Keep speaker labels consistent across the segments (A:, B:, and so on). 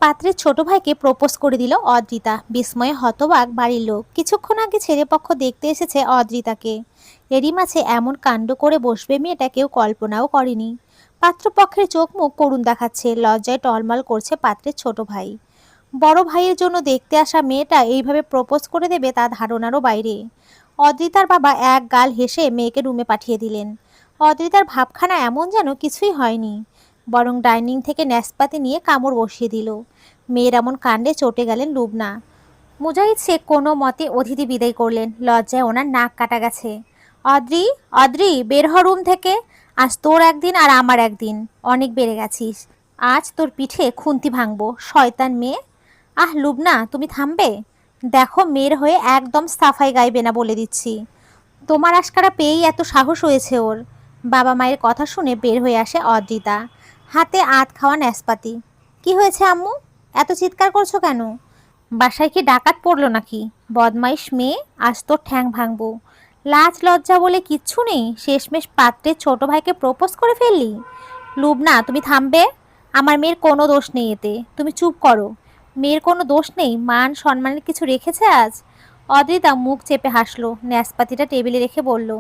A: পাত্রের ছোট ভাইকে প্রপোজ করে দিল অদ্রিতা। বিস্ময়ে হতবাক বাড়ির লোক। কিছুক্ষণ আগে ছেলেপক্ষ দেখতে এসেছে অদ্রিতাকে, এরই মাঝে এমন কাণ্ড করে বসবে মেয়েটা কেউ কল্পনাও করেনি। পাত্রপক্ষের চোখ মুখ করুণ দেখাচ্ছে, লজ্জায় টলমল করছে পাত্রের ছোট ভাই। বড় ভাইয়ের জন্য দেখতে আসা মেয়েটা এইভাবে প্রপোজ করে দেবে তা ধারণারও বাইরে। অদ্রিতার বাবা এক গাল হেসে মেয়েকে রুমে পাঠিয়ে দিলেন। অদ্রিতার ভাবখানা এমন যেন কিছুই হয়নি, বরং ডাইনিং থেকে ন্যাসপাতি নিয়ে কামড় বসিয়ে দিল। মেয়ের এমন কাণ্ডে চটে গেলেন লুবনা। মুজাহিদ শেখ কোনো মতে অতিথি বিদায় করলেন। লজ্জায় ওনার নাক কাটা গেছে। অদ্রি, অদ্রি, বের হ রুম থেকে। আজ তোর একদিন আর আমার একদিন। অনেক বেড়ে গেছিস। আজ তোর পিঠে খুন্তি ভাঙবো, শয়তান মেয়ে। আহ লুবনা, তুমি থামবে? দেখো, মেয়ের হয়ে একদম সাফাই গাইবে না বলে দিচ্ছি। তোমার আশকারা পেয়েই এত সাহস হয়েছে ওর। বাবা মায়ের কথা শুনে বের হয়ে আসে অদ্রিতা, হাতে আধ খাওয়া ন্যাসপাতি। কি হয়েছে আম্মু, এত চিৎকার করছো কেন? বাসায় কি ডাকাত পড়লো নাকি? বদমাইশ মেয়ে, আজ তোর ঠ্যাং ভাঙবো। লাজ লজ্জা বলে কিচ্ছু নেই, শেষমেশ পাত্রের ছোট ভাইকে প্রপোজ করে ফেললি। লুবনা, তুমি থামবে? আমার মেয়ের কোনো দোষ নেই এতে, তুমি চুপ করো। মেয়ের কোনো দোষ নেই, মান সম্মানের কিছু রেখেছে আজ? অদ্রিতা মুখ চেপে হাসলো, ন্যাসপাতিটা টেবিলে রেখে বলল,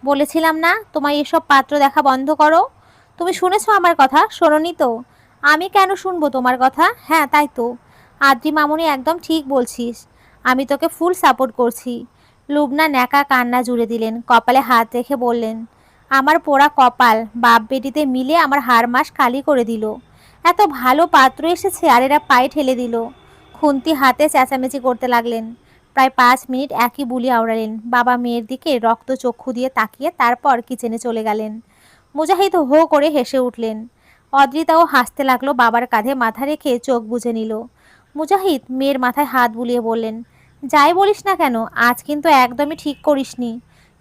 A: বলেছিলাম না তোমায় এসব পাত্র দেখা বন্ধ করো। তুমি শুনেছো আমার কথা? শোনোনি তো? আমি কেন শুনবো তোমার কথা? হ্যাঁ তাই তো, আদ্রি মামুনি একদম ঠিক বলছিস। আমি তোকে ফুল সাপোর্ট করছি। লুবনা ন্যাকা কান্না জুড়ে দিলেন, কপালে হাত রেখে বললেন, আমার পোড়া কপাল, বাপ বেটিতে মিলে আমার হাড় মাস খালি করে দিল। এত ভালো পাত্র এসেছে আর এরা পায়ে ঠেলে দিল। খুন্তি হাতে চেঁচামেচি করতে লাগলেন। প্রায় 5 মিনিট একই বুলি আওড়ালেন। বাবা মেয়ের দিকে রক্ত চক্ষু দিয়ে তাকিয়ে তারপর কিচেনে চলে গেলেন। মুজাহিদ হো করে হেসে উঠলেন। অদ্রিতাও হাসতে লাগলো, বাবার কাঁধে মাথা রেখে চোখ বুজে নিল। মুজাহিদ মেয়ের মাথায় হাত বুলিয়ে বললেন, যাই বলিস না কেন, আজ কিন্তু একদমই ঠিক করিসনি।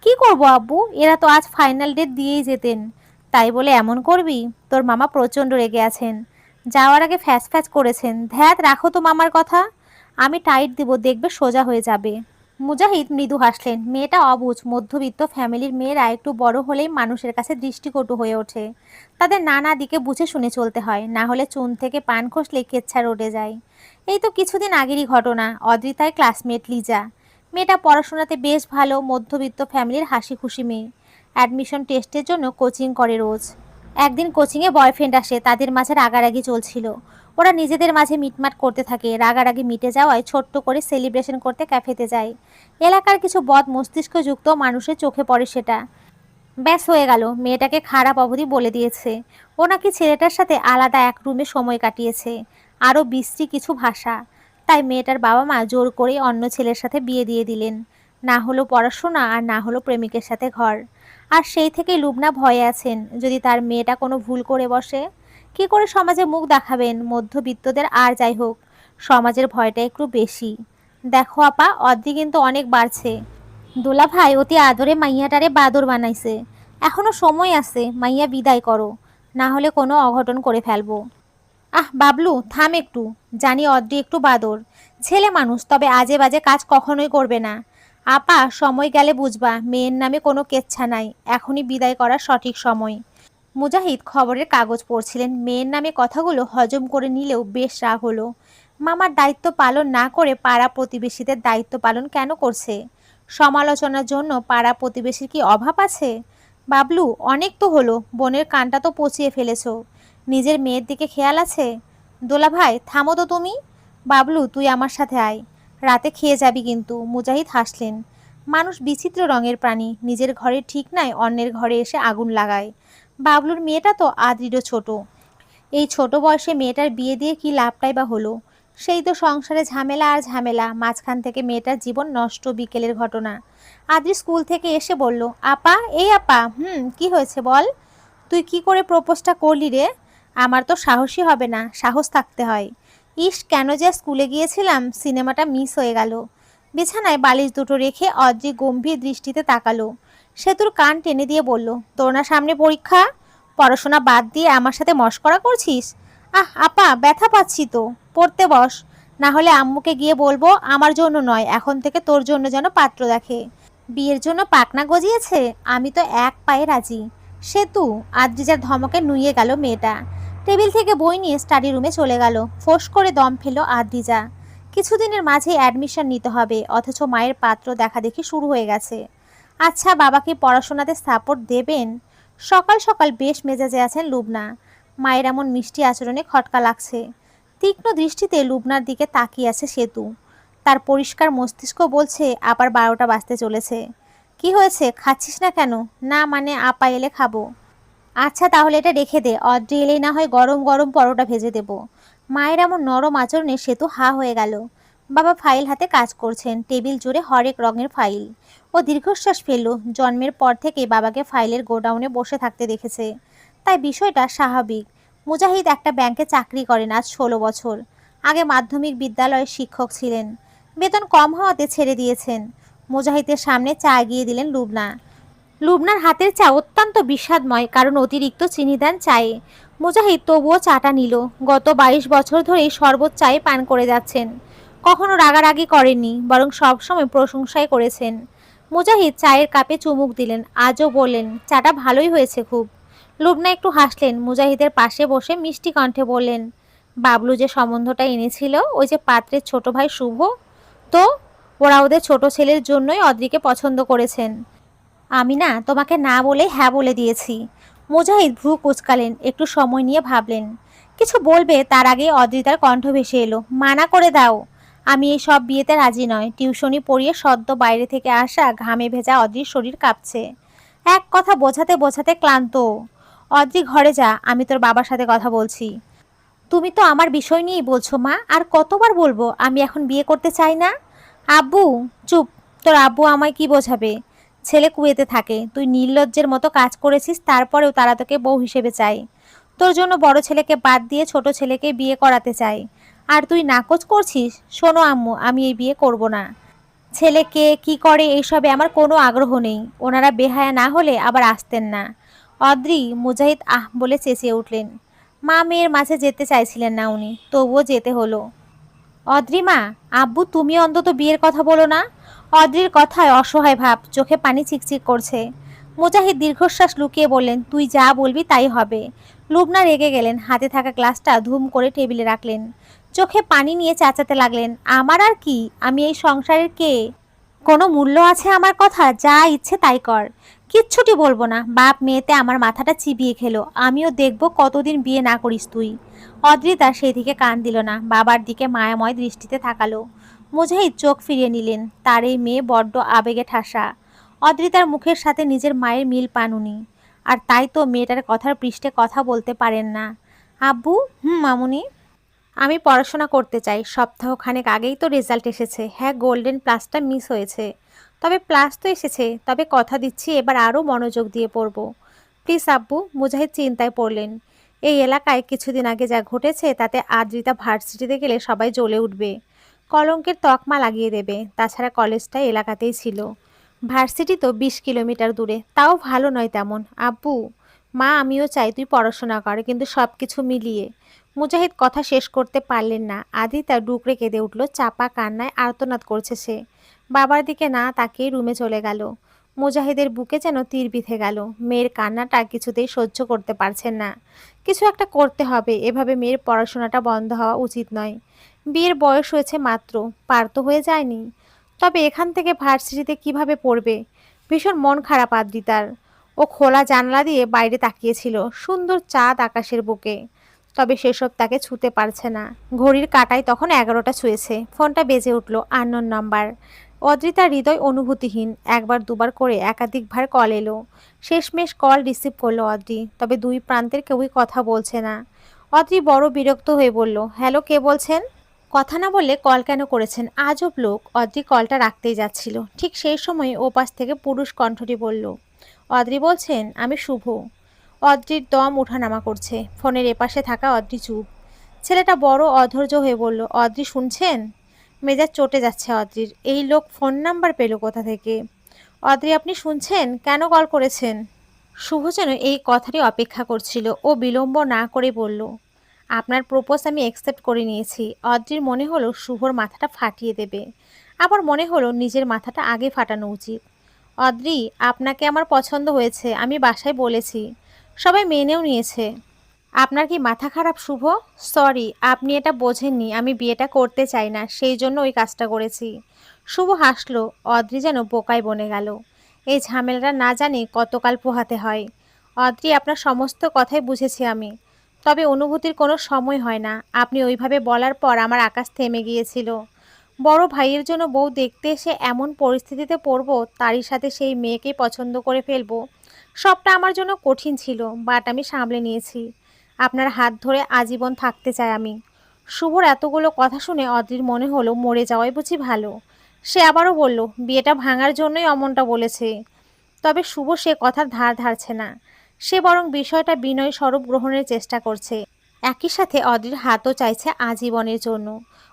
A: কি করব আব্বু, এরা তো আজ ফাইনাল ডেট দিয়েই যেতেন, তাই বলে এমন করবি? তোর মামা প্রচণ্ড রেগে আছেন, যাওয়ার আগে ফ্যাচ ফ্যাচ করেছেন। ধ্যাত রাখো তো মামার কথা, আমি টাইট দিব, দেখবে সোজা হয়ে যাবে। মুজাহিদ মৃদু হাসলেন। মেয়েটা অবুঝ, মধ্যবিত্ত ফ্যামিলির মেয়েরা একটু বড় হলেই মানুষের কাছে দৃষ্টিকটু হয়ে ওঠে। তাদের নানা দিকে বুঝে শুনে চলতে হয়, না হলে চুন থেকে পান খসলে কেচ্ছা রটে যায়। এই তো কিছুদিন আগেরই ঘটনা। অদ্রিতার ক্লাসমেট লিজা, মেয়েটা পড়াশোনাতে বেশ ভালো, মধ্যবিত্ত ফ্যামিলির হাসি খুশি মেয়ে। অ্যাডমিশন টেস্টের জন্য কোচিং করে রোজ। একদিন কোচিংয়ে বয়ফ্রেন্ড আসে, তাদের মাঝে রাগারাগি চলছিল। ওরা নিজেদের মাঝে মিটমাট করতে থাকে। রাগারাগি মিটে যাওয়ায় ছোট্ট করে সেলিব্রেশন করতে ক্যাফেতে যায়। এলাকার কিছু বদ মস্তিষ্কযুক্ত মানুষের চোখে পড়ে সেটা। ব্যাস হয়ে গেল, মেয়েটাকে খারাপ অবধি বলে দিয়েছে। ও নাকি ছেলেটার সাথে আলাদা এক রুমে সময় কাটিয়েছে, আরও বিশ্রী কিছু ভাষা। তাই মেয়েটার বাবা মা জোর করে অন্য ছেলের সাথে বিয়ে দিয়ে দিলেন। না হলো পড়াশোনা আর না হলো প্রেমিকের সাথে ঘর। আর সেই থেকে লুবনা ভয়ে আছেন, যদি তার মেয়েটা কোনো ভুল করে বসে। কি করে সমাজে মুখ দেখাবেন? মধ্যবিত্তদের আর যাই হোক, সমাজের ভয়টা একটু বেশি। দেখো আপা, অদ্রি কিন্তু অনেক বাড়ছে। দোলা ভাই অতি আদরে মাইয়াটারে বাদর বানাইছে। এখনো সময় আছে, মাইয়া বিদায় করো, না হলে কোনো অঘটন করে ফেলবো। আহ বাবলু, থাম একটু। জানি অদ্রি একটু বাদর, ছেলে মানুষ, তবে আজে বাজে কাজ কখনোই করবে না। আপা, সময় গেলে বুঝবা, মেয়ের নামে কোনো কেচ্ছা নাই, এখনই বিদায় করার সঠিক সময়। মুজাহিদ খবরের কাগজ পড়ছিলেন। মেয়ের নামে কথাগুলো হজম করে নিলেও বেশ রাগ হলো। মামার দায়িত্ব পালন না করে পাড়া প্রতিবেশীদের দায়িত্ব পালন কেন করছে? সমালোচনার জন্য পাড়া প্রতিবেশীর কি অভাব আছে? বাবলু, অনেক তো হলো, বোনের কানটা তো পচিয়ে ফেলেছো, নিজের মেয়ের দিকে খেয়াল আছে? দোলা ভাই থামো তো তুমি। বাবলু, তুই আমার সাথে আয়, রাতে খেয়ে যাবি কিন্তু। মুজাহিদ হাসলেন। মানুষ বিচিত্র রঙের প্রাণী, নিজের ঘরে ঠিক নাই, অন্যের ঘরে এসে আগুন লাগায়। বাবলুর মেয়েটা তো আদৃঢ় ছোট, এই ছোট বয়সে মেয়েটার বিয়ে দিয়ে কি লাভটাই বা হলো? সেই তো সংসারে ঝামেলা আর ঝামেলা, মাঝখান থেকে মেয়েটার জীবন নষ্ট। বিকেলের ঘটনা। আদ্রি স্কুল থেকে এসে বলল, আপা, এই আপা, কি হয়েছে বল? তুই কি করে প্রপোজটা করলি রে? আমার তো সাহসী হবে না, সাহস থাকতে হয়। ইস, কেন যে স্কুলে গিয়েছিলাম, সিনেমাটা মিস হয়ে গেল। বিছানায় বালিশ দুটো রেখে অদ্রি গম্ভীর দৃষ্টিতে তাকালো। সেতুর কান টেনে দিয়ে বলল, তোর না সামনে পরীক্ষা, পড়াশোনা বাদ দিয়ে আমার সাথে মশকরা করছিস? আহ আপা, ব্যথা পাচ্ছি তো, পড়তে বস, না হলে আম্মুকে গিয়ে বলবো আমার জন্য নয়, এখন থেকে তোর জন্য যেন পাত্র দেখে। বিয়ের জন্য পাকনা গজিয়েছে, আমি তো এক পায়ে রাজি। সেতু, আদ্রিজার ধমকে নুয়ে গেল মেয়েটা। টেবিল থেকে বই নিয়ে স্টাডি রুমে চলে গেল। ফোঁস করে দম ফেলল আদ্রিজা। কিছুদিনের মাঝে অ্যাডমিশন নিতে হবে, অথচ মায়ের পাত্র দেখা দেখি শুরু হয়ে গেছে। আচ্ছা, বাবাকে পড়াশোনাতে সাপোর্ট দেবেন? সকাল সকাল বেশ মেজাজে আছেন লুবনা। মায়ের এমন মিষ্টি আচরণে খটকা লাগছে। তীক্ষ্ণ দৃষ্টিতে লুবনার দিকে তাকিয়ে আছে সেতু। তার পরিষ্কার মস্তিষ্ক বলছে আবার 12টা বাজতে চলেছে। কি হয়েছে, খাচ্ছিস না কেন? না মানে আপা এলে খাবো। আচ্ছা তাহলে এটা রেখে দে, অদ্রি এলেই না হয় গরম গরম পরোটা ভেজে দেব। মায়ের এমন নরম আচরণে সেতু হা হয়ে গেল। বাবা ফাইল হাতে কাজ করছেন, টেবিল জুড়ে হরেক রঙের ফাইল। ও দীর্ঘশ্বাস ফেলল। জন্মের পর থেকে বাবাকে ফাইলের গোডাউনে বসে থাকতে দেখেছে, তাই বিষয়টা স্বাভাবিক। মুজাহিদ একটা ব্যাংকে চাকরি করেন আজ 16 বছর। আগে মাধ্যমিক বিদ্যালয়ের শিক্ষক ছিলেন, বেতন কম হওয়াতে ছেড়ে দিয়েছেন। মুজাহিদের সামনে চা এগিয়ে দিলেন লুবনা। লুবনার হাতের চা অত্যন্ত বিষাদময়, কারণ অতিরিক্ত চিনি দেন চায়ে। মুজাহিদ তবুও চাটা নিল। গত 22 বছর ধরেই শরবত চায়ে পান করে যাচ্ছেন। কখনো রাগারাগি করেননি, বরং সবসময় প্রশংসাই করেছেন। মুজাহিদ চায়ের কাপে চুমুক দিলেন, আজও বললেন চাটা ভালোই হয়েছে খুব। লুবনা একটু হাসলেন, মুজাহিদের পাশে বসে মিষ্টি কণ্ঠে বললেন, বাবলু যে সম্বন্ধটা এনেছিল, ওই যে পাত্রের ছোট ভাই শুভ, তো ওরা ওদের ছোট ছেলের জন্যই অদ্রিকে পছন্দ করেছেন। আমি না তোমাকে না বলে হ্যাঁ বলে দিয়েছি। মুজাহিদ ভ্রু কুঁচকালেন, একটু সময় নিয়ে ভাবলেন। কিছু বলবে তার আগে অদ্রিতার কণ্ঠ ভেসে এলো, মানা করে দাও। আমি এই সব বিয়েতে রাজি নয়। টিউশনি পড়িয়ে সদ্য বাইরে থেকে আসা ঘামে ভেজা অদ্রির শরীর কাঁপছে। এক কথা বোঝাতে বোঝাতে ক্লান্ত। অদ্রি ঘরে যা, আমি তোর বাবার সাথে কথা বলছি। তুমি তো আমার বিষয় নিয়েই বলছো মা, আর কতবার বলবো আমি এখন বিয়ে করতে চাই না। আব্বু, চুপ। তোর আব্বু আমায় কি বোঝাবে? ছেলে কুয়েতে থাকে, তুই নির্লজ্জের মতো কাজ করেছিস, তারপরেও তারা তোকে বউ হিসেবে চাই। তোর জন্য বড় ছেলেকে বাদ দিয়ে ছোট ছেলেকে বিয়ে করাতে চাই, আর তুই নাকচ করছিস। শোনো আম্মু, আমি এই বিয়ে করব না। ছেলে কে কি করে এইসবে আমার কোনো আগ্রহ নেই। ওনারা বেহায়া না হলে আবার আসতেন না। অদ্রি, মুজাহিদ আহ বলে চেঁচিয়ে উঠলেন। মা মেয়ের মাঝে যেতে চাইছিলেন না উনি, তবুও যেতে হলো। অদ্রিমা, আব্বু তুমি অন্তত বিয়ের কথা বলো না। অদ্রির কথায় অসহায় ভাব, চোখে পানি চিকচিক করছে। মুজাহিদ দীর্ঘশ্বাস লুকিয়ে বললেন, তুই যা বলবি তাই হবে। লুবনা রেগে গেলেন, হাতে থাকা গ্লাসটা ধুম করে টেবিলে রাখলেন। চোখে পানি নিয়ে চেঁচাতে লাগলেন, আমার আর কি? আমি এই সংসারের কে? কোনো মূল্য আছে আমার কথা? যা ইচ্ছে তাই কর, কিচ্ছুটি বলবো না। বাপ মেয়েতে আমার মাথাটা চিবিয়ে খেলো, আমিও দেখবো কতদিন বিয়ে না করিস তুই। অদ্রিতা সেই দিকে কান দিল না, বাবার দিকে মায়াময় দৃষ্টিতে তাকালো। মুজাহিদ চোখ ফিরিয়ে নিলেন, তার এই মেয়ে বড্ড আবেগে ঠাসা। অদ্রিতার মুখের সাথে নিজের মায়ের মিল পান উনি, আর তাই তো মেয়েটার কথার পৃষ্ঠে কথা বলতে পারেন না। আব্বু, মামুনি, আমি পড়াশোনা করতে চাই। সপ্তাহখানেক আগেই তো রেজাল্ট এসেছে। হ্যাঁ, গোল্ডেন প্লাসটা মিস হয়েছে, তবে প্লাস তো এসেছে। তবে কথা দিচ্ছি এবার আরও মনোযোগ দিয়ে পড়ব। প্লিজ আব্বু। মুজাহিদ চিন্তায় পড়লেন। এই এলাকায় কিছুদিন আগে যা ঘটেছে, তাতে আদ্রিতা ভার্সিটিতে গেলে সবাই জ্বলে উঠবে, কলঙ্কের তকমা লাগিয়ে দেবে। তাছাড়া কলেজটা এলাকাতেই ছিল, ভার্সিটি তো 20 কিলোমিটার দূরে, তাও ভালো নয় তেমন। আব্বু, মা আমিও চাই তুই পড়াশোনা কর, কিন্তু সব কিছু মিলিয়ে। মুজাহিদ কথা শেষ করতে পারলেন না। আদিতা ডুকরে কেঁদে উঠল, চাপা কান্নায় আর্তনাদ করছে সে। বাবার দিকে না তাকিয়ে রুমে চলে গেল। মুজাহিদের বুকে যেন তীর বিঁধে গেল। মেয়ের কান্নাটা কিছুতেই সহ্য করতে পারছেন না। কিছু একটা করতে হবে, এভাবে মেয়ের পড়াশোনাটা বন্ধ হওয়া উচিত নয়। বিয়ের বয়স হয়েছে মাত্র, পার তো হয়ে যায়নি। তবে এখান থেকে ভার্সিটিতে কিভাবে পড়বে? ভীষণ মন খারাপ আদ্রিতার। ও খোলা জানলা দিয়ে বাইরে তাকিয়েছিল, সুন্দর চাঁদ আকাশের বুকে। তবে সেসব তাকে ছুতে পারছে না। ঘড়ির কাঁটায় তখন 11টা ছুঁয়েছে। ফোনটা বেজে উঠল, আননোন নাম্বার। অদ্রিতার হৃদয় অনুভূতিহীন। একবার দুবার করে একাধিকবার কল এলো। শেষমেশ কল রিসিভ করলো অদ্রি, তবে দুই প্রান্তের কেউই কথা বলছে না। অদ্রি বড় বিরক্ত হয়ে বলল, হ্যালো, কে বলছেন? কথা না বললে কল কেন করেছেন? আজব লোক। অদ্রি কলটা রাখতেই যাচ্ছিল, ঠিক সেই সময় ওপাশ থেকে পুরুষ কণ্ঠটি বলল, অদ্রি বলছেন? আমি শুভ। অদ্রির দম ওঠানামা করছে। ফোনের এপাশে থাকা অদ্রি চুপ। ছেলেটা বড় অধৈর্য হয়ে বলল, অদ্রি শুনছেন? মেজাজ চটে যাচ্ছে অদ্রির। এই লোক ফোন নাম্বার পেল কোথা থেকে? অদ্রি, আপনি শুনছেন? কেন কল করেছেন? শুভ যেন এই কথাটি অপেক্ষা করছিল। ও বিলম্ব না করে বলল, আপনার প্রপোজ আমি অ্যাকসেপ্ট করে নিয়েছি। অদ্রির মনে হলো শুভর মাথাটা ফাটিয়ে দেবে, আবার মনে হলো নিজের মাথাটা আগে ফাটানো উচিত। অদ্রি, আপনাকে আমার পছন্দ হয়েছে, আমি বাসায় বলেছি, সবাই মেনেও নিয়েছে। আপনার কি মাথা খারাপ শুভ? সরি, আপনি এটা বোঝেননি, আমি বিয়েটা করতে চাই না, সেই জন্য ওই কাজটা করেছি। শুভ হাসলো। অদ্রি যেন বোকায় বনে গেল। এই ঝামেলাটা না জানি কতকাল পোহাতে হয়। অদ্রি, আপনার সমস্ত কথাই বুঝেছি আমি, তবে অনুভূতির কোনো সময় হয় না। আপনি ওইভাবে বলার পর আমার আকাশ থেমে গিয়েছিল। বড় ভাইয়ের জন্য বউ দেখতে এসে এমন পরিস্থিতিতে পড়ব, তারই সাথে সেই মেয়েকেই পছন্দ করে ফেলবো, সবটা আমার জন্য কঠিন ছিল, বাট আমি সামলে নিয়েছি। আপনার হাত ধরে আজীবন থাকতে চাই আমি। শুভর এতগুলো কথা শুনে অদ্রির মনে হলো মরে যাওয়াই বুঝি ভালো। সে আবারও বলল, বিয়েটা ভাঙার জন্যই অমনটা বলেছে। তবে শুভ সে কথার ধার ধারছে না। সে বরং বিষয়টা বিনয় স্বরূপ গ্রহণের চেষ্টা করছে। একই সাথে অদ্রির হাতও চাইছে আজীবনের জন্য।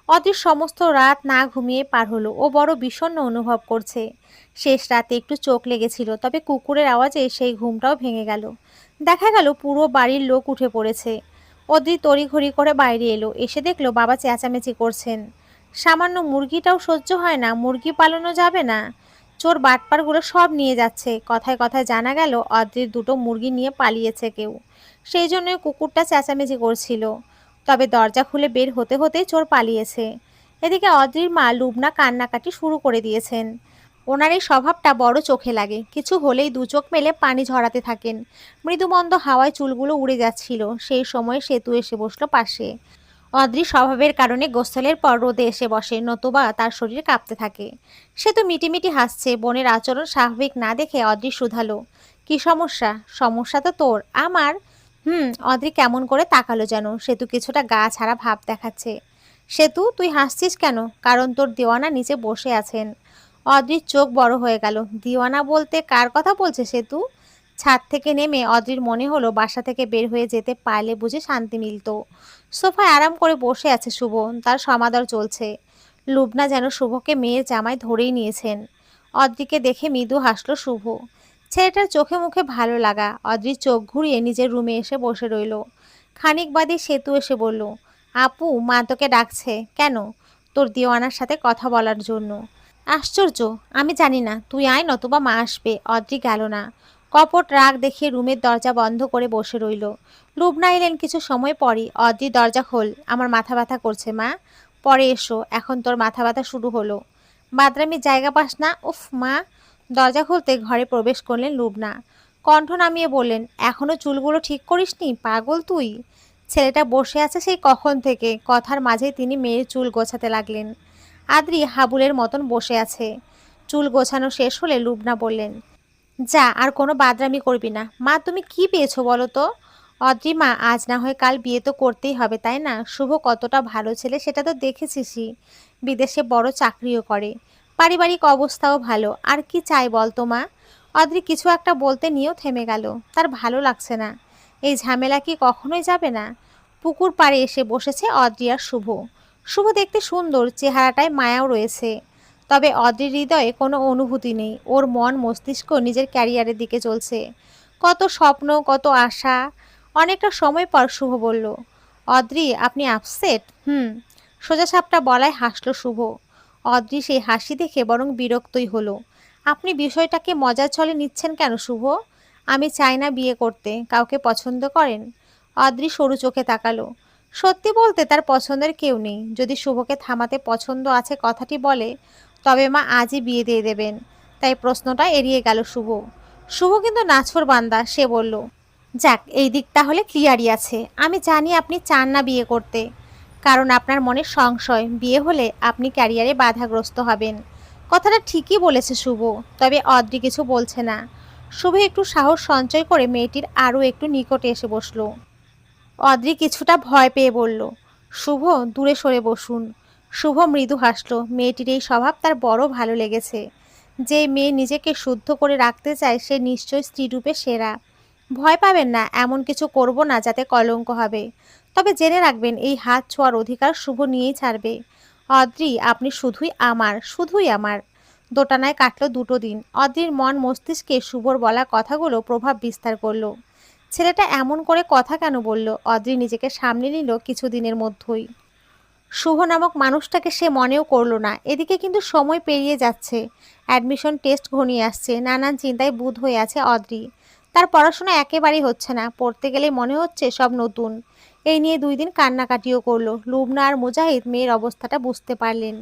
A: অদ্রির সমস্ত রাত না ঘুমিয়ে পার হলো। ও বড় বিষণ্ণ অনুভব করছে। শেষ রাতে একটু চোখ লেগেছিল, তবে কুকুরের আওয়াজে সেই ঘুমটাও ভেঙে গেল। দেখা গেল পুরো বাড়ির লোক উঠে পড়েছে। অদ্রি তড়িঘড়ি করে বাইরে এলো। এসে দেখলো বাবা চেঁচামেচি করছেন। সামান্য মুরগিটাও সহ্য হয় না? মুরগি পালানো যাবে না? চোর বাটপারগুলো সব নিয়ে যাচ্ছে। কথায় কথায় জানা গেল অদ্রির দুটো মুরগি নিয়ে পালিয়েছে কেউ। সেই জন্যই কুকুরটা চেঁচামেচি করছিল। তবে দরজা খুলে বের হতে হতেই চোর পালিয়েছে। এদিকে অদ্রির মা লুবনা কান্নাকাটি শুরু করে দিয়েছেন। ওনার এই স্বভাবটা বড় চোখে লাগে। কিছু হলেই দু চোখ মেলে পানি ঝরাতে থাকেন। মৃদুমন্দ হাওয়ায় চুলগুলো উড়ে যাচ্ছিল। সেই সময় সেতু এসে বসলো পাশে। অদ্রি স্বভাবের কারণে গোসলের পর রোদে এসে বসে, নতুবা তার শরীর কাঁপতে থাকে। সে তো মিটিমিটি হাসছে। বোনের আচরণ স্বাভাবিক না দেখে অদ্রি শুধালো, কি সমস্যা? সমস্যা তো তোর, আমার? অদ্রি কেমন করে তাকালো যেন। সেতু কিছুটা গা ছাড়া ভাব দেখাচ্ছে। সেতু, তুই হাসছিস কেন? কারণ তোর দেওয়ানা নিচে বসে আছেন। অদ্রির চোখ বড় হয়ে গেল। দিওয়ানা বলতে কার কথা বলছে সেতু? ছাদ থেকে নেমে অদ্রির মনে হলো বাসা থেকে বের হয়ে যেতে পারলে বুঝি শান্তি মিলত। সোফায় আরাম করে বসে আছে শুভ। তার সমাদর চলছে। লুবনা যেন শুভকে মেয়ের জামায় ধরেই নিয়েছেন। অদ্রিকে দেখে মৃদু হাসলো শুভ। ছেলেটার চোখে মুখে ভালো লাগা। অদ্রির চোখ ঘুরিয়ে নিজের রুমে এসে বসে রইল। খানিক বাদে সেতু এসে বলল, আপু, মা তোকে ডাকছে। কেন? তোর দিওয়ানার সাথে কথা বলার জন্য। আশ্চর্য, আমি জানি না, তুই আয় নতুবা মা আসবে। অদ্রি গেল না। কপট রাগ দেখিয়ে রুমের দরজা বন্ধ করে বসে রইল। লুবনা এলেন কিছু সময় পরই। অদ্রি, দরজা খোল, আমার মাথা ব্যথা করছে মা। পরে এসো, এখন তোর মাথা ব্যথা শুরু হলো। বাদরামির জায়গা পাস না? উফ মা। দরজা খুলতে ঘরে প্রবেশ করলেন লুবনা। কণ্ঠ নামিয়ে বললেন, এখনো চুলগুলো ঠিক করিসনি? পাগল তুই। ছেলেটা বসে আছে সেই কখন থেকে। কথার মাঝেই তিনি মেয়ের চুল গোছাতে লাগলেন। আদ্রি হাবুলের মতন বসে আছে। চুল গোছানো শেষ হলে লুবনা বললেন, যা, আর কোনো বাদরামি করবি না। মা, তুমি কি পেয়েছো বলো তো? অদ্রি, মা, আজ না হয় কাল বিয়ে তো করতেই হবে, তাই না? শুভ কতটা ভালো ছেলে সেটা তো দেখেছিসই। বিদেশে বড় চাকরিও করে। পারিবারিক অবস্থাও ভালো। আর কি চাই বলতো মা? অদ্রি কিছু একটা বলতে নিয়েও থেমে গেল। তার ভালো লাগছে না। এই ঝামেলা কি কখনোই যাবে না? পুকুর পাড়ে এসে বসেছে অদ্রি আর শুভ। শুভ দেখতে সুন্দর, চেহারাটায় মায়াও রয়েছে। তবে অদ্রির হৃদয়ে কোনো অনুভূতি নেই। ওর মন মস্তিষ্ক নিজের ক্যারিয়ারের দিকে চলছে। কত স্বপ্ন, কত আশা। অনেকটা সময় পর শুভ বলল, অদ্রি, আপনি আপসেট? সোজাসাপটা বলায় হাসল শুভ। অদ্রি সেই হাসি দেখে বরং বিরক্তই হলো। আপনি বিষয়টাকে মজার ছলে নিচ্ছেন কেন শুভ? আমি চাই না বিয়ে করতে। কাউকে পছন্দ করেন? অদ্রি সরু চোখে তাকালো। সত্যি বলতে তার পছন্দের কেউ নেই। যদি শুভকে থামাতে পছন্দ আছে কথাটি বলে, তবে মা আজই বিয়ে দিয়ে দেবেন। তাই প্রশ্নটা এড়িয়ে গেল শুভ। শুভ কিন্তু নাছোড়বান্দা। সে বলল, যাক, এই দিক তাহলে ক্লিয়ারই আছে। আমি জানি আপনি চান না বিয়ে করতে, কারণ আপনার মনে সংশয় বিয়ে হলে আপনি ক্যারিয়ারে বাধাগ্রস্ত হবেন। কথাটা ঠিকই বলেছে শুভ। তবে অদ্রি কিছু বলছে না। শুভ একটু সাহস সঞ্চয় করে মেয়েটির আরও একটু নিকটে এসে বসলো। অদ্রি কিছুটা ভয় পেয়ে বলল, শুভ, দূরে সরে বসুন। শুভ মৃদু হাসল। মেয়েটির এই স্বভাব তার বড় ভালো লেগেছে। যে মেয়ে নিজেকে শুদ্ধ করে রাখতে চায় সে নিশ্চয় স্ত্রীরূপে সেরা। ভয় পাবেন না, এমন কিছু করব না যাতে কলঙ্ক হবে। তবে জেনে রাখবেন, এই হাত ছোঁয়ার অধিকার শুভ নিয়েই ছাড়বে। অদ্রি, আপনি শুধুই আমার, শুধুই আমার। দোটানায় কাটল দুটো দিন। অদ্রির মন মস্তিষ্কে শুভর বলা কথাগুলো প্রভাব বিস্তার করলো। ছেলেটা এমন করে কথা কেন বলল? অদ্রি নিজেকে সামলে নিল কিছুদিনের মধ্যেই। শুভ নামক মানুষটাকে সে মনেও করলো না। এদিকে কিন্তু সময় পেরিয়ে যাচ্ছে। অ্যাডমিশন টেস্ট ঘনিয়ে আসছে। নানান চিন্তায় বুঁদ হয়ে আছে অদ্রি। তার পড়াশোনা একেবারেই হচ্ছে না, পড়তে গেলে মনে হচ্ছে সব নতুন। এই নিয়ে 2 দিন কান্নাকাটিও করলো। লুবনা আর মুজাহিদ মেয়ের অবস্থাটা বুঝতে পারলেন।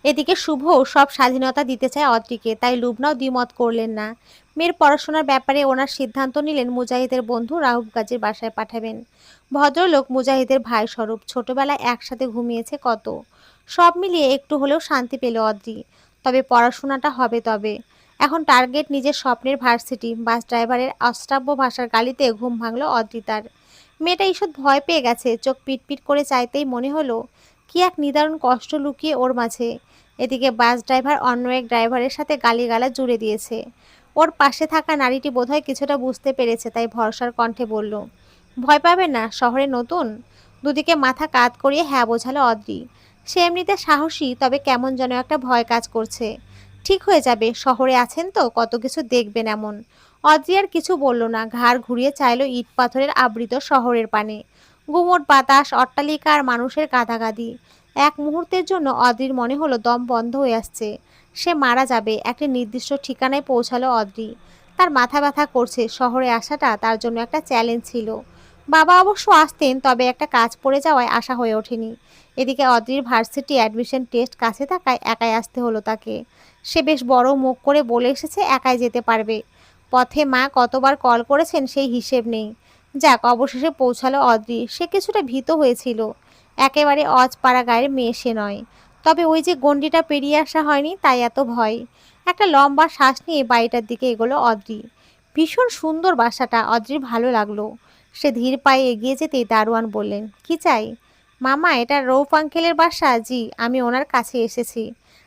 A: এদিকে শুভ সব স্বাধীনতা দিতে চায় অদ্রিকে, তাই লুবনাও দ্বিমত করলেন না। মেয়ের পড়াশোনার ব্যাপারে ওনার সিদ্ধান্ত নিলেন মুজাহিদের বন্ধু রাহুব গাজীর বাসায় পাঠাবেন। ভদ্রলোক মুজাহিদের ভাই স্বরূপ, ছোটবেলায় একসাথে ঘুমিয়েছে কত। সব মিলিয়ে একটু হলেও শান্তি পেল অদ্রি। তবে পড়াশোনাটা হবে তবে। এখন টার্গেট নিজের স্বপ্নের ভার্সিটি। বাস ড্রাইভারের অশ্রাব্য ভাষার গালিতে ঘুম ভাঙল অদ্রিতার। মেয়েটা ঈষৎ ভয় পেয়ে গেছে, চোখ পিটপিট করে চাইতেই মনে হলো কি এক নিদারুণ কষ্ট লুকিয়ে ওর মাঝে। এদিকে বাস ড্রাইভার অন্য এক ড্রাইভারের সাথে গালিগালাজ জুড়ে দিয়েছে। ওর পাশে থাকা নারীটি বোধহয় কিছুটা বুঝতে পেরেছে, তাই ভরসার কণ্ঠে বলল, ভয় পাবেন না, শহরে নতুন। দুদিকে মাথা কাত করিয়ে হ্যাঁ বোঝালো অদ্রি। সে এমনিতে সাহসী, তবে কেমন যেন একটা ভয় কাজ করছে। ঠিক হয়ে যাবে, শহরে আছেন তো, কত কিছু দেখবেন এমন। অদ্রি আর কিছু বলল না, ঘাড় ঘুরিয়ে চাইল ইট পাথরের আবৃত শহরের পানে। গুমোট বাতাস, অট্টালিকা আর মানুষের গাদাগাদি। এক মুহূর্তের জন্য অদ্রির মনে হলো দম বন্ধ হয়ে আসছে। সে মারা যাবে। একটা নির্দিষ্ট ঠিকানায় পৌঁছালো অদ্রি। তার মাথা ব্যথা করছে। শহরে আসাটা তার জন্য একটা চ্যালেঞ্জ ছিল। বাবা অবশ্য আসতেন, তবে একটা কাজ পড়ে যাওয়ায় আসা হয়ে ওঠেনি। এদিকে অদ্রির ভার্সিটি অ্যাডমিশন টেস্ট কাছে থাকায় একাই আসতে হলো তাকে। সে বেশ বড় মুখ করে বলে এসেছে একাই যেতে পারবে। পথে মা কতবার কল করেছেন সেই হিসেব নেই। যাক, অবশেষে পৌঁছালো অদ্রি। সে কিছুটা ভীত হয়েছিল। একেবারে অজপাড়া গায়ের মেয়ে সে নয়, তবে ওই যে গণ্ডিটা পেরিয়ে আসা হয়নি, তাই এত ভয়। একটা লম্বা শ্বাস নিয়ে বাড়িটার দিকে এগোলো অদ্রি। ভীষণ সুন্দর বাসাটা, অদ্রির ভালো লাগলো। সে ধীর পায়ে এগিয়ে যেতেই দারোয়ান বললেন, কি চাই? মামা, এটা রৌফ আঙ্কেলের বাসা? জি, আমি ওনার কাছে এসেছি।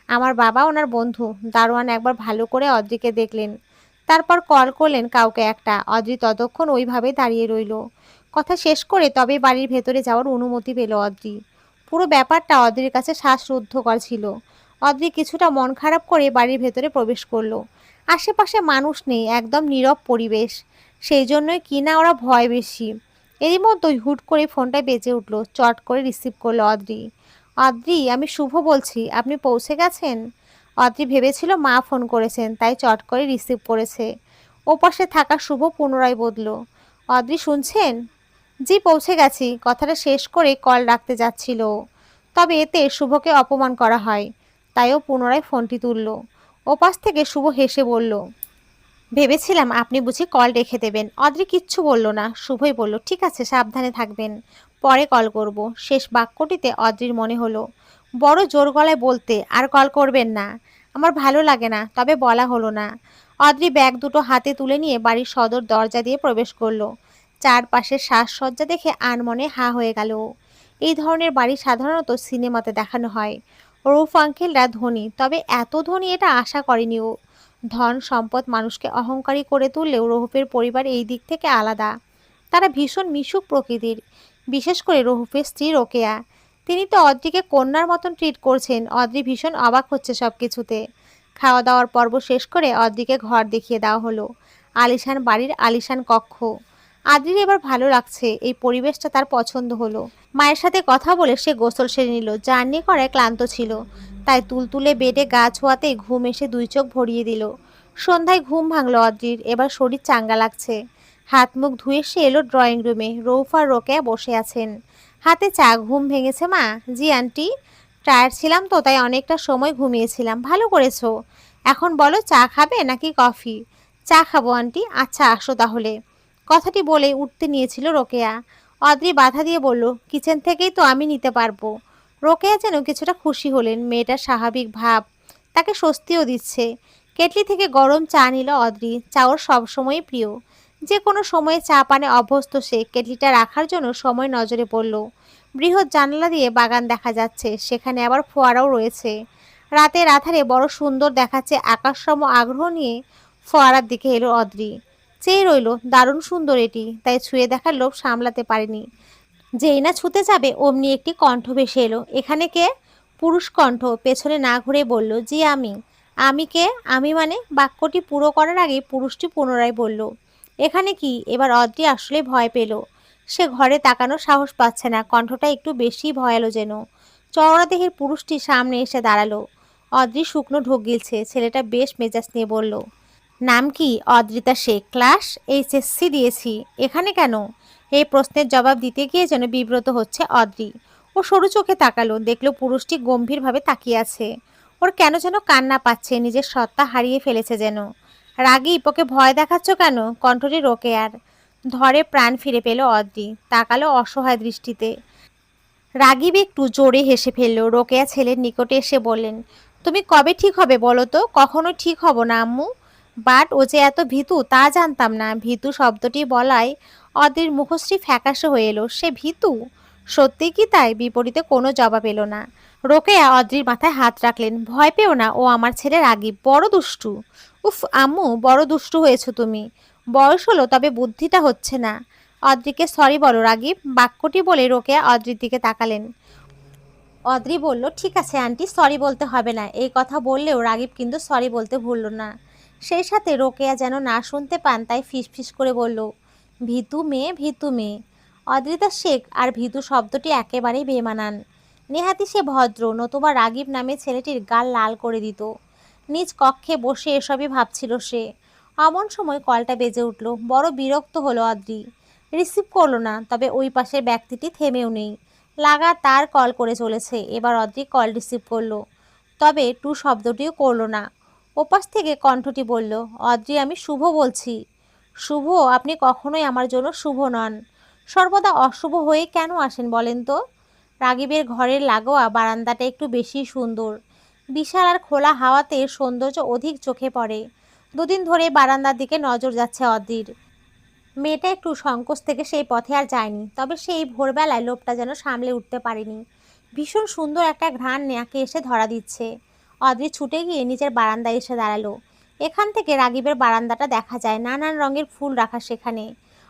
A: আমার বাবা ওনার বন্ধু। দারোয়ান একবার ভালো করে অদ্রিকে দেখলেন, তারপর কল করলেন কাউকে একটা। অদ্রি ততক্ষণ ওইভাবে দাঁড়িয়ে রইল। কথা শেষ করে তবে বাড়ির ভেতরে যাওয়ার অনুমতি পেল অদ্রি। পুরো ব্যাপারটা অদ্রির কাছে শ্বাসরুদ্ধকর ছিল। অদ্রি কিছুটা মন খারাপ করে বাড়ির ভেতরে প্রবেশ করলো। আশেপাশে মানুষ নেই, একদম নীরব পরিবেশ। সেই জন্যই কিনা ওরা ভয় বেশি। এরই মধ্যেই হুট করে ফোনটা বেজে উঠল। চট করে রিসিভ করলো অদ্রি। অদ্রি, আমি শুভ বলছি, আপনি পৌঁছে গেছেন? অদ্রি ভেবেছিল মা ফোন করেছেন, তাই চট করে রিসিভ করেছে। ওপাশে থাকা শুভ পুনরায় বলল, অদ্রি শুনছেন? জি, পৌঁছে গেছি। কথাটা শেষ করে কল রাখতে যাচ্ছিল ও। তবে এতে শুভকে অপমান করা হয়, তাইও পুনরায় ফোনটি তুলল। ওপাশ থেকে শুভ হেসে বলল, ভেবেছিলাম আপনি বুঝি কল রেখে দেবেন। অদ্রি কিচ্ছু বলল না। শুভই বলল, ঠিক আছে, সাবধানে থাকবেন, পরে কল করব। শেষ বাক্যটিতে অদ্রির মনে হলো বড় জোর গলায় বলতে, আর কল করবেন না, আমার ভালো লাগে না। তবে বলা হলো না। অদ্রি ব্যাগ দুটো হাতে তুলে নিয়ে বাড়ির সদর দরজা দিয়ে প্রবেশ করলো। চারপাশের সাজসজ্জা দেখে আনমনে হা হয়ে গেল ও। এই ধরনের বাড়ি সাধারণত সিনেমাতে দেখানো হয়। রৌফ আঙ্কেলরা ধনী, তবে এত ধনী এটা আশা করেনি ও। ধন সম্পদ মানুষকে অহংকারী করে তুললেও রৌফের পরিবার এই দিক থেকে আলাদা। তারা ভীষণ মিশুক প্রকৃতির। বিশেষ করে রৌফের স্ত্রী রোকেয়া। তিনি তো অদ্রিকে কন্যার মতন ট্রিট করছেন। অদ্রি ভীষণ অবাক হচ্ছে সব কিছুতে। খাওয়া দাওয়ার পর্ব শেষ করে অদ্রিকে ঘর দেখিয়ে দেওয়া হলো। আলিশান বাড়ির আলিশান কক্ষ। আদ্রির এবার ভালো লাগছে, এই পরিবেশটা তার পছন্দ হলো। মায়ের সাথে কথা বলে সে গোসল সেরে নিল। জার্নি করায় ক্লান্ত ছিল, তাই তুলতুলে বেডে গা ছোঁয়াতেই ঘুম এসে 2 চোখ ভরিয়ে দিল। সন্ধ্যায় ঘুম ভাঙল অদ্রির। এবার শরীর চাঙ্গা লাগছে। হাত মুখ ধুয়ে সে এলো ড্রয়িং রুমে। রৌফ আর রোকেয়া বসে আছেন, হাতে চা। ঘুম ভেঙেছে মা? জি আন্টি, টায়ার্ড ছিলাম তো, তাই অনেকটা সময় ঘুমিয়েছিলাম। ভালো করেছো। এখন বলো, চা খাবে নাকি কফি? চা খাবো আন্টি। আচ্ছা, আসো তাহলে। কথাটি বলে উঠতে নিয়েছিল রোকেয়া। অদ্রি বাধা দিয়ে বলল, কিচেন থেকেই তো আমি নিতে পারবো। রোকেয়া যেন কিছুটা খুশি হলেন। মেয়েটার স্বাভাবিক ভাব তাকে স্বস্তিও দিচ্ছে। কেটলি থেকে গরম চা নিল অদ্রি। চা ওর সবসময়ই প্রিয়। যে কোনো সময়ে চা পানে অভ্যস্ত সে। কেটলিটা রাখার জন্য সময় নজরে পড়ল। বৃহৎ জানালা দিয়ে বাগান দেখা যাচ্ছে, সেখানে আবার ফোয়ারাও রয়েছে। রাতের আধারে বড় সুন্দর দেখাচ্ছে। আকাশসম আগ্রহ নিয়ে ফোয়ারার দিকে এলো অদ্রি। চেয়ে রইল, দারুণ সুন্দর এটি, তাই ছুঁয়ে দেখার লোভ সামলাতে পারেনি। যেই না ছুতে যাবে অমনি একটি কণ্ঠ ভেসে এলো। এখানে কে? পুরুষ কণ্ঠ। পেছনে না ঘুরে বলল, জি আমি। আমি কে? আমি মানে? বাক্যটি পুরো করার আগেই পুরুষটি পুনরায় বলল, এখানে কি? এবার অদ্রি আসলে ভয় পেল। সে ঘরে তাকানোর সাহস পাচ্ছে না। কণ্ঠটা একটু বেশি ভয়ালো যেন। চওড়া দেহের পুরুষটি সামনে এসে দাঁড়ালো। অদ্রি শুকনো ঢোক গিলছে। ছেলেটা বেশ মেজাজ নিয়ে বলল, নাম কি? অদ্রিতা শেখ, ক্লাস এইচএসসি দিয়েছি। এখানে কেন? এই প্রশ্নের জবাব দিতে গিয়ে যেন বিব্রত হচ্ছে অদ্রি। ও সরু চোখে তাকালো, দেখলো পুরুষটি গম্ভীরভাবে তাকিয়ে আছে। ওর কেন যেন কান্না পাচ্ছে, নিজের সত্তা হারিয়ে ফেলেছে যেন। রাগীব, ওকে ভয় দেখাচ্ছ কেন? কণ্ঠটি রোকেয়ার। ধরে প্রাণ ফিরে পেল অদ্রি, তাকালো অসহায় দৃষ্টিতে। রাগীব একটু জোরে হেসে ফেলল। রোকেয়া ছেলের নিকটে এসে বললেন, তুমি কবে ঠিক হবে বলো তো? কখনো ঠিক হব না আম্মু। বাট ও যে এত ভীতু তা জানতাম না। ভীতু শব্দটি বলায় অদ্রির মুখশ্রী ফ্যাকাশে হয়ে এলো। সে ভীতু? সত্যি কি তাই? বিপরীতে কোনো জবাব এলো না। রোকেয়া অদ্রির মাথায় হাত রাখলেন। ভয় পেও না, ও আমার ছেলে রাগীব, বড় দুষ্টু। উফ আম্মু, বড় দুষ্টু হয়েছো তুমি। বয়স হলো, তবে বুদ্ধিটা হচ্ছে না। অদ্রিকে সরি বলো রাগীব। বাক্যটি বলে রোকেয়া অদ্রির দিকে তাকালেন। অদ্রি বলল, ঠিক আছে আন্টি, সরি বলতে হবে না। এই কথা বললেও রাগীব কিন্তু সরি বলতে ভুলল না। সেই সাথে রোকেয়া যেন না শুনতে পান তাই ফিসফিস করে বলল, ভীতু মেয়ে, ভীতু মেয়ে। অদ্রিতা শেখ আর ভীতু শব্দটি একেবারেই বেমানান। নেহাতি সে ভদ্র, নতুবা রাগীব নামে ছেলেটির গাল লাল করে দিত। নিজ কক্ষে বসে এসবই ভাবছিল সে। এমন সময় কলটা বেজে উঠল। বড় বিরক্ত হলো অদ্রি। রিসিভ করলো না, তবে ওই পাশের ব্যক্তিটি থেমেও নেই। লাগাতার কল করে চলেছে। এবার অদ্রি কল রিসিভ করলো, তবে টু শব্দটিও করলো না। ওপাশ থেকে কণ্ঠটি বলল, অদ্রি আমি শুভ বলছি। শুভ? আপনি কখনোই আমার জন্য শুভ নন। সর্বদা অশুভ হয়ে কেন আসেন বলেন তো? রাগীবের ঘরের লাগোয়া বারান্দাটা একটু বেশি সুন্দর। বিশাল আর খোলা হাওয়াতে সৌন্দর্য অধিক চোখে পড়ে। দুদিন ধরে বারান্দার দিকে নজর যাচ্ছে অদ্রির। মেয়েটা একটু সংকোচ থেকে সেই পথে আর যায়নি, তবে সেই ভোরবেলায় লোভটা যেন সামলে উঠতে পারেনি। ভীষণ সুন্দর একটা ঘ্রাণ নাকে এসে ধরা দিচ্ছে। অদ্রি ছুটে গিয়ে নিজের বারান্দায় এসে দাঁড়ালো। এখান থেকে রাগীবের বারান্দাটা দেখা যায়, নানান রঙের ফুল রাখা সেখানে।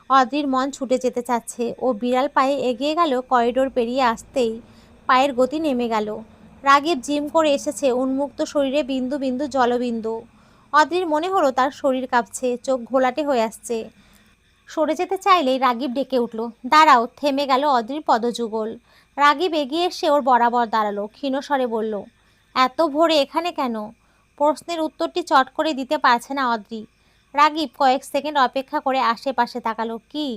A: অদ্রির মন ছুটে যেতে চাচ্ছে। ও বিড়াল পায়ে এগিয়ে গেল। করিডোর পেরিয়ে আসতেই পায়ের গতি নেমে গেল। রাগীব জিম করে এসেছে, উন্মুক্ত শরীরে বিন্দু বিন্দু জলবিন্দু। অদ্রির মনে হলো তার শরীর কাঁপছে, চোখ ঘোলাটে হয়ে আসছে। সরে যেতে চাইলেই রাগীব ডেকে উঠল, দাঁড়াও। থেমে গেল অদ্রির পদযুগল। রাগীব এগিয়ে এসে ওর বরাবর দাঁড়ালো, ক্ষীণ স্বরে বলল, এত ভোরে এখানে কেন? প্রশ্নের উত্তরটি চট করে দিতে পারছে না অদ্রি। রাগীব কয়েক সেকেন্ড অপেক্ষা করে আশেপাশে তাকালো। কি,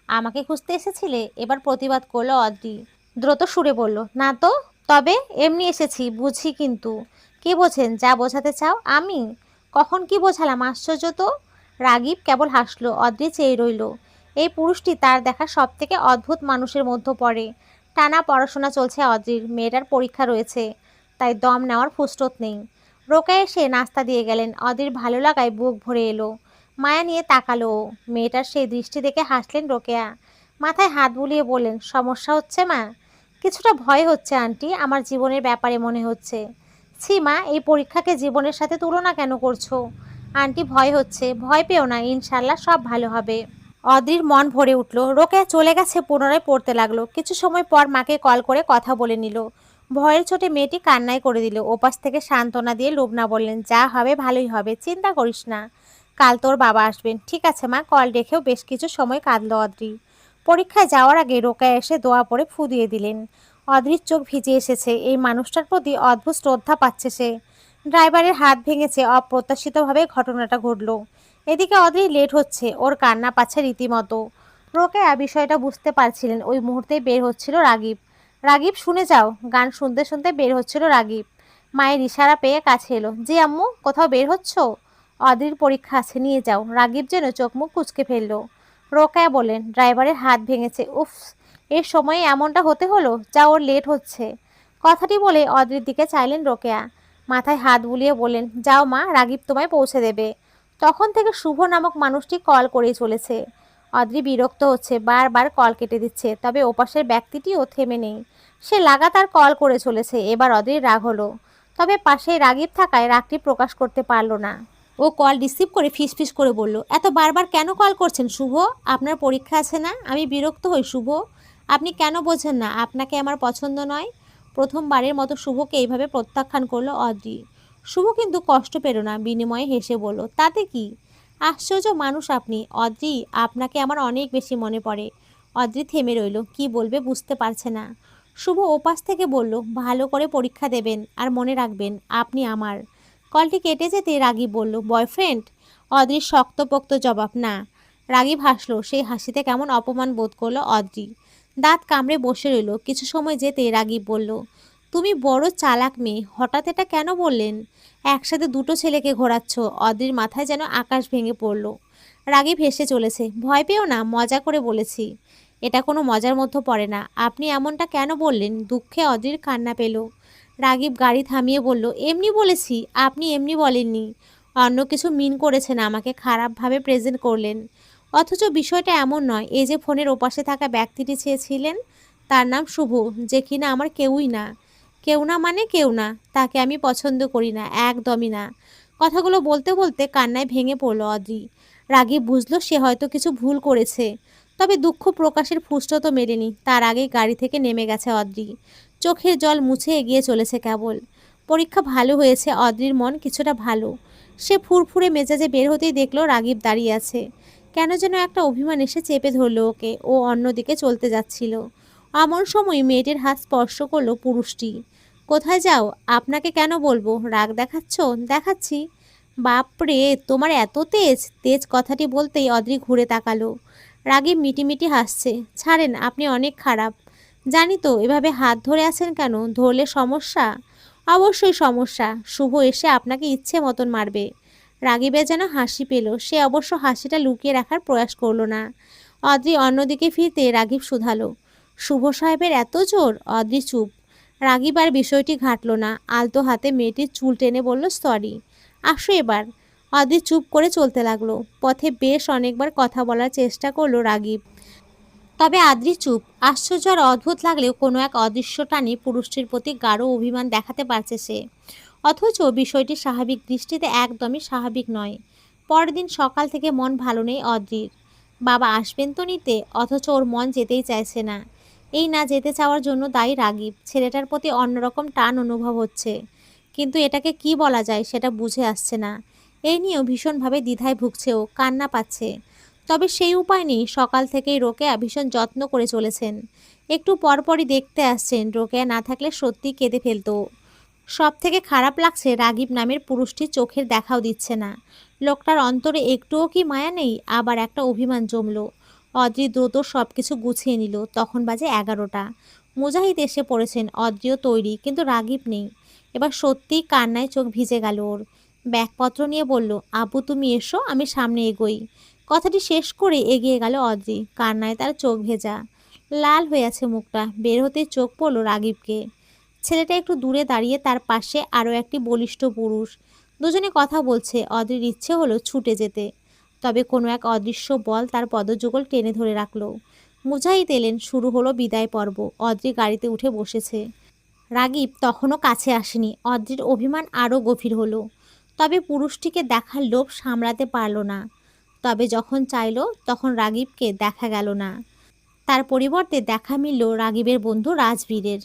A: আমাকে খুঁজতে এসেছিলে? এবার প্রতিবাদ করলো অদ্রি। দ্রুত সুরে বলল, না তো। তবে এমনি এসেছি বুঝি, কিন্তু কি বোঝেন? যা বোঝাতে চাও? আমি কখন কি বোঝালাম? আশ্চর্য তো। রাগীব কেবল হাসলো। অদ্রি চেয়ে রইল। এই পুরুষটি তার দেখা সব থেকে অদ্ভুত মানুষের মধ্যে পড়ে। টানা পড়াশোনা চলছে অদ্রির, মেয়েটার পরীক্ষা রয়েছে, তাই দম নেওয়ার ফুসরত নেই। রোকেয়া এসে নাস্তা দিয়ে গেলেন। অদ্রির ভালো লাগায় বুক ভরে এলো। মায়া নিয়ে তাকালো ও। মেয়েটার সেই দৃষ্টি দেখে হাসলেন রোকেয়া। মাথায় হাত বুলিয়ে বললেন, সমস্যা হচ্ছে মা? কিছুটা ভয় হচ্ছে আন্টি, আমার জীবনের ব্যাপারে মনে হচ্ছে। ছি মা, এই পরীক্ষাকে জীবনের সাথে তুলনা কেন করছো? আন্টি ভয় হচ্ছে। ভয় পেও না, ইনশাল্লাহ সব ভালো হবে। অদ্রির মন ভরে উঠল। রোকেয়া চলে গেছে, পুনরায় পড়তে লাগলো। কিছু সময় পর মাকে কল করে কথা বলে নিল। ভয়ের চোটে মেয়েটি কান্নাই করে দিল। ওপাশ থেকে সান্ত্বনা দিয়ে লুবনা বললেন, যা হবে ভালোই হবে, চিন্তা করিস না, কাল তোর বাবা আসবেন। ঠিক আছে মা। কল রেখেও বেশ কিছু সময় কাঁদল অদ্রি। পরীক্ষায় যাওয়ার আগে রোকেয়া এসে দোয়া পড়ে ফু দিয়ে দিলেন। অদ্রির চোখ ভিজে এসেছে। এই মানুষটার প্রতি অদ্ভুত শ্রদ্ধা পাচ্ছে সে। ড্রাইভারের হাত ভেঙেছে, অপ্রত্যাশিতভাবে ঘটনাটা ঘটল। এদিকে অদ্রি লেট হচ্ছে, ওর কান্না পাচ্ছে রীতিমতো। রোকেয়া বিষয়টা বুঝতে পারছিলেন। ওই মুহূর্তেই বের হচ্ছিল রাগীব। রাগীব শুনে যাও। গান শুনতে শুনতে বের হচ্ছিল রাগীব। মায়ের ইশারা পেয়ে কাছে এলো। জি আম্মু, কোথাও বের হচ্ছ? অদ্রির পরীক্ষা আছে, নিয়ে যাও। রাগীব যেন চোখ মুখ কুঁচকে ফেললো। রোকেয়া বলেন, ড্রাইভারের হাত ভেঙেছে? উফ, এর সময়ে এমনটা হতে হলো। যা, ওর লেট হচ্ছে। কথাটি বলে অদ্রির দিকে চাইলেন রোকেয়া। মাথায় হাত বুলিয়ে বললেন, যাও মা, রাগীব তোমায় পৌঁছে দেবে। তখন থেকে শুভ নামক মানুষটি কল করেই চলেছে। অদ্রি বিরক্ত হচ্ছে, বারবার কল কেটে দিচ্ছে, তবে ওপাশের ব্যক্তিটিও থেমে নেই। সে লাগাতার কল করে চলেছে। এবার অদ্রির রাগ হলো, তবে পাশে রাগীব থাকায় রাগটি প্রকাশ করতে পারল না। ও কল রিসিভ করে ফিসফিস করে বলল, এত বারবার কেন কল করছেন শুভ? আপনার পরীক্ষা আছে না? আমি বিরক্ত হই শুভ। আপনি কেন বোঝেন না আপনাকে আমার পছন্দ নয়? প্রথমবারের মতো শুভকে এইভাবে প্রত্যাখ্যান করলো অদ্রি। শুভ কিন্তু কষ্ট পেল না, বিনিময়ে হেসে বলল, তাতে কি? আশ্চর্য মানুষ আপনি অদ্রি, আপনাকে আমার অনেক বেশি মনে পড়ে। অদ্রি থেমে রইল, কি বলবে বুঝতে পারছে না। শুভ ওপাশ থেকে বলল, ভালো করে পরীক্ষা দেবেন, আর মনে রাখবেন আপনি আমার। কলটি কেটে যেতে রাগী বলল, বয়ফ্রেন্ড? অদ্রির শক্তপোক্ত জবাব, না। রাগীব হাসলো, সেই হাসিতে কেমন অপমান বোধ করলো অদ্রি। দাঁত কামড়ে বসে রইল। কিছু সময় যেতে রাগীব বলল, তুমি বড় চালাক মেয়ে, হঠাৎ এটা কেন বললেন? একসাথে দুটো ছেলেকে ঘোরাচ্ছ। অদ্রির মাথায় যেন আকাশ ভেঙে পড়ল। রাগীব হেসে চলেছে, ভয় পেও না, মজা করে বলেছি। এটা কোনো মজার মধ্যে পড়ে না। আপনি এমনটা কেন বললেন? দুঃখে অদ্রির কান্না পেল। রাগীব গাড়ি থামিয়ে বলল, এমনি বলেছি, আপনি এমনি বলেননি। অন্য কিছু মিন করেছেন, আমাকে খারাপভাবে প্রেজেন্ট করলেন। অথচ বিষয়টা এমন নয়। এই যে ফোনের ওপাশে থাকা ব্যক্তিটি চেয়েছিলেন, তার নাম শুভ, যে কিনা আমার কেউই না। কেউ না মানে কেউ না। তাকে আমি পছন্দ করি না, একদমই না। কথাগুলো বলতে বলতে কান্নায় ভেঙে পড়ল অদ্রি। রাগীব বুঝলো সে হয়তো কিছু ভুল করেছে। তবে দুঃখ প্রকাশের ফুসরতও মেলেনি। তার আগেই গাড়ি থেকে নেমে গেছে অদ্রি। চোখের জল মুছে এগিয়ে চলেছে কেবল। পরীক্ষা ভালো হয়েছে। অদ্রির মন কিছুটা ভালো। সে ফুরফুরে মেজাজে বের হতেই দেখলো রাগীব দাঁড়িয়ে আছে। কেন যেন একটা অভিমান এসে চেপে ধরলো ওকে। ও অন্যদিকে চলতে যাচ্ছিল। এমন সময় মেয়েটির হাত স্পর্শ করলো পুরুষটি। কোথায় যাও? আপনাকে কেন বলবো? রাগ দেখাচ্ছ? দেখাচ্ছি। বাপরে, তোমার এত তেজ! তেজ কথাটি বলতেই অদ্রি ঘুরে তাকালো। রাগীব মিটিমিটি হাসছে। ছাড়েন, আপনি অনেক খারাপ। জানি তো। এভাবে হাত ধরে আছেন কেন? ধরলে সমস্যা? অবশ্যই সমস্যা। শুভ এসে আপনাকে ইচ্ছে মতন মারবে। রাগীবের যেন হাসি পেল। সে অবশ্য হাসিটা লুকিয়ে রাখার প্রয়াস করল না। অদ্রি অন্যদিকে ফিরতে রাগীব শুধালো, শুভ সাহেবের এত জোর? অদ্রি চুপ। রাগীব আর বিষয়টি ঘাটল না। আলতো হাতে মেয়েটির চুল টেনে বলল, সরি। আসো এবার। অদ্রি চুপ করে চলতে লাগলো। পথে বেশ অনেকবার কথা বলার চেষ্টা করলো রাগীব। তবে আদ্রি চুপ। আশ্চর্য আর অদ্ভুত লাগলেও কোনো এক অদৃশ্য টানে পুরুষটির প্রতি গাঢ় অভিমান দেখাতে পারছে সে। অথচ বিষয়টি স্বাভাবিক দৃষ্টিতে একদমই স্বাভাবিক নয়। পরের দিন সকাল থেকে মন ভালো নেই অদ্রির। বাবা আসবেন তো নিতে, অথচ ওর মন যেতেই চাইছে না। এই না যেতে চাওয়ার জন্য দায়ী রাগীব। ছেলেটার প্রতি অন্যরকম টান অনুভব হচ্ছে, কিন্তু এটাকে কি বলা যায় সেটা বুঝে আসছে না। এই নিয়েও ভীষণভাবে দ্বিধায় ভুগছে ও, কান্না পাচ্ছে। তবে সেই উপায় নেই। সকাল থেকেই রোকেয়া ভীষণ যত্ন করে চলেছেন। একটু পরপরই দেখতে আসছেন। রোকেয়া না থাকলে সত্যি কেঁদে ফেলতো। সব থেকে খারাপ লাগছে রাগীব নামের পুরুষটি চোখের দেখাও দিচ্ছে না। লোকটার অন্তরে একটুও কি মায়া নেই? আবার একটা অভিমান জমলো। অদ্রি দ্রুত সব কিছু গুছিয়ে নিল। তখন বাজে 11টা। মুজাহিদ এসে পড়েছেন। অদ্রিও তৈরি, কিন্তু রাগীব নেই। এবার সত্যিই কান্নায় চোখ ভিজে গেল ওর। ব্যাগপত্র নিয়ে বলল, আব্বু তুমি এসো, আমি সামনে এগোই। কথাটি শেষ করে এগিয়ে গেল অদ্রি। কান্নায় তার চোখ ভেজা, লাল হয়ে আছে মুখটা। বের হতেই চোখ পড়ল রাগীবকে। ছেলেটা একটু দূরে দাঁড়িয়ে, তার পাশে আরও একটি বলিষ্ঠ পুরুষ। দুজনে কথা বলছে। অদ্রির ইচ্ছে হলো ছুটে যেতে। তবে কোনো এক অদৃশ্য বল তার পদযুগল টেনে ধরে রাখল। মুজাহিদ এলেন। শুরু হলো বিদায় পর্ব। অদ্রি গাড়িতে উঠে বসেছে। রাগীব তখনও কাছে আসেনি। অদ্রির অভিমান আরও গভীর হলো। তবে পুরুষটিকে দেখার লোভ সামলাতে পারল না। তবে যখন চাইল, তখন রাগীবকে দেখা গেল না। তার পরিবর্তে দেখা মিলল রাগীবের বন্ধু রাজবীরের।